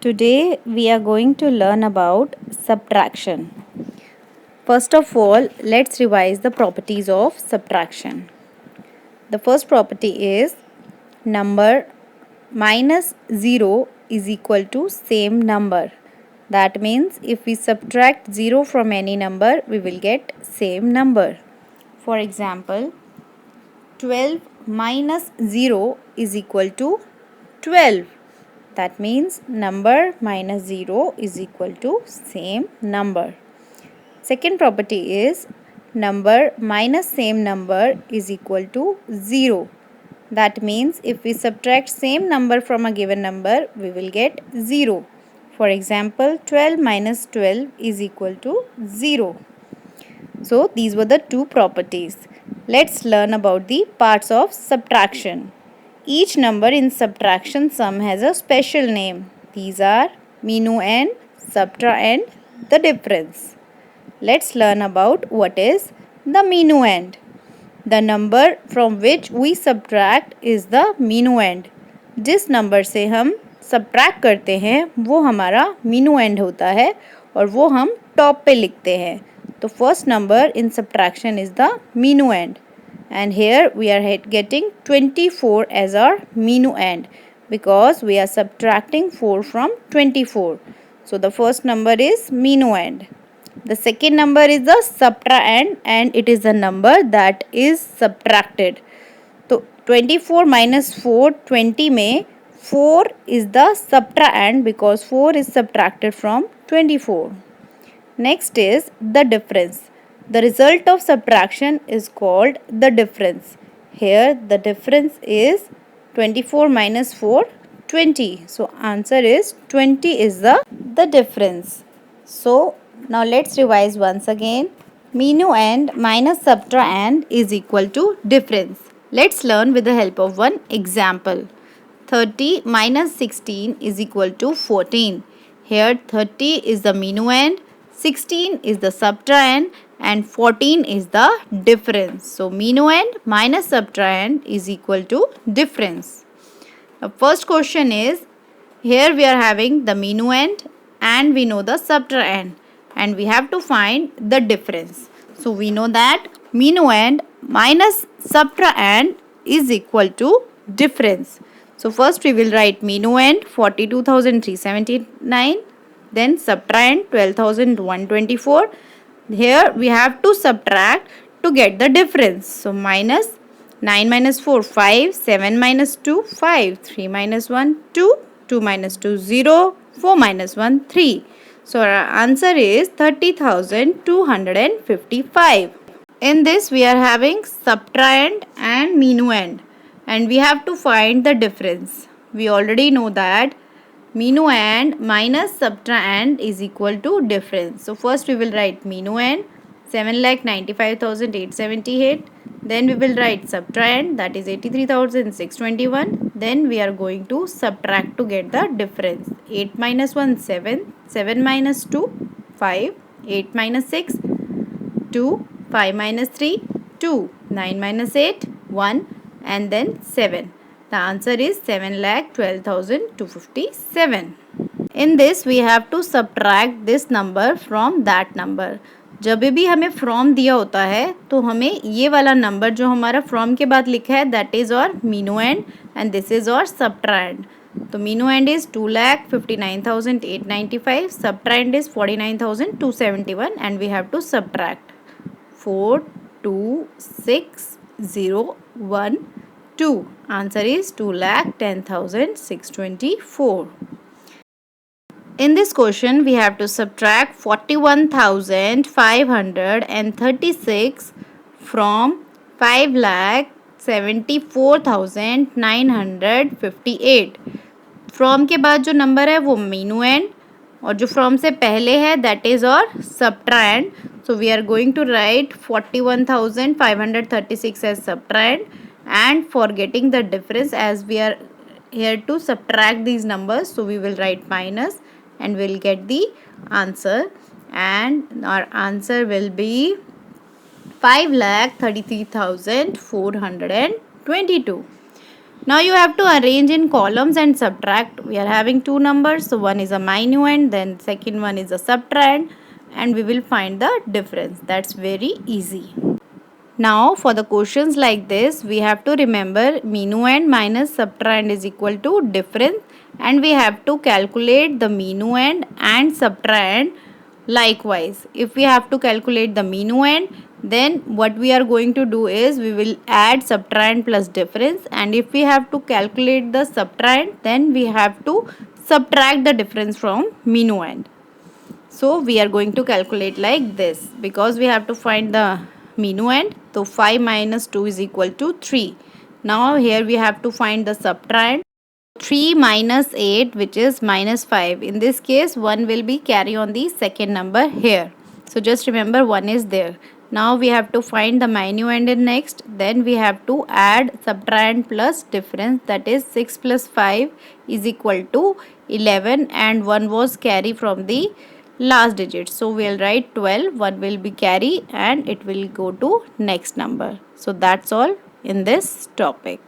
Today we are going to learn about subtraction. First of all, let's revise the properties of subtraction. The first property is number minus 0 is equal to same number. That means if we subtract 0 from any number, we will get same number. For example, 12 minus 0 is equal to 12. That means number minus 0 is equal to same number. Second property is number minus same number is equal to 0. That means if we subtract same number from a given number, we will get 0. For example, 12 minus 12 is equal to 0. So these were the two properties. Let's learn about the parts of subtraction. Each number in subtraction sum has a special name. These are minuend, subtrahend, the difference. Let's learn about what is the minuend. The number from which we subtract is the minuend. जिस number से हम subtract करते हैं वो हमारा minuend होता है और वो हम टॉप पे लिखते हैं. तो first number in subtraction is the minuend. And here we are getting 24 as our minuend because we are subtracting 4 from 24. So the first number is minuend. The second number is the subtrahend and it is the number that is subtracted. So 24 minus 4, 20 में 4 is the subtrahend because 4 is subtracted from 24. Next is the difference. The result of subtraction is called the difference. Here the difference is 24 minus 4, 20. So answer is 20 is the difference. So now let's revise once again. Minuend minus subtrahend is equal to difference. Let's learn with the help of one example. 30 minus 16 is equal to 14. Here 30 is the minuend, 16 is the subtrahend and 14 is the difference. So minuend minus subtrahend is equal to difference. The first question is, here we are having the minuend and we know the subtrahend and we have to find the difference. So we know that minuend minus subtrahend is equal to difference. So first we will write minuend 42,379, then subtrahend 12,124. Here we have to subtract to get the difference. So minus 9 minus 4, 5, 7 minus 2, 5, 3 minus 1, 2, 2 minus 2, 0, 4 minus 1, 3. So our answer is 30,255. In this we are having subtrahend and minuend and we have to find the difference. We already know that minuend minus subtrahend is equal to difference. So first we will write minuend 7,95,878. Then we will write subtrahend, that is 83,621. Then we are going to subtract to get the difference. 8 minus 1, 7. 7 minus 2, 5. 8 minus 6, 2. 5 minus 3, 2. 9 minus 8, 1. And then 7. The answer is 7,12,257. In this we have to subtract this number from that number. जब भी हमें from दिया होता है तो हमें ये वाला नंबर जो हमारा फ्रॉम के बाद लिखा है दैट इज़ और minuend and this is और subtrahend. तो minuend is 2,59,895, subtrahend is 49,271 and we have to subtract 4, 2, 6, 0, 1, 2. Answer is 2,10,624. In this question, we have to subtract 41,536 from 5,74,958. From के बाद जो नंबर है वो minuend और जो फ्रॉम से पहले है दैट इज़ और subtrahend. So we are going to write 41,536 as subtrahend. And for getting the difference, as we are here to subtract these numbers, so we will write minus and we'll get the answer, and our answer will be 5,33,422. Now you have to arrange in columns and subtract. We are having two numbers, so one is a minuend, then second one is a subtrahend, and we will find the difference. That's very easy. Now for the questions like this, we have to remember minuend minus subtrahend is equal to difference, and we have to calculate the minuend and subtrahend likewise. If we have to calculate the minuend, then what we are going to do is we will add subtrahend plus difference, and if we have to calculate the subtrahend, then we have to subtract the difference from minuend. So we are going to calculate like this because we have to find the minuend. So 5 minus 2 is equal to 3. Now here we have to find the subtrahend. 3 minus 8, which is minus 5. In this case 1 will be carry on the second number here. So just remember 1 is there. Now we have to find the minuend in next. Then we have to add subtrahend plus difference, that is 6 plus 5 is equal to 11, and 1 was carry from the last digit. So we'll write 12, 1 will be carry and it will go to next number. So that's all in this topic.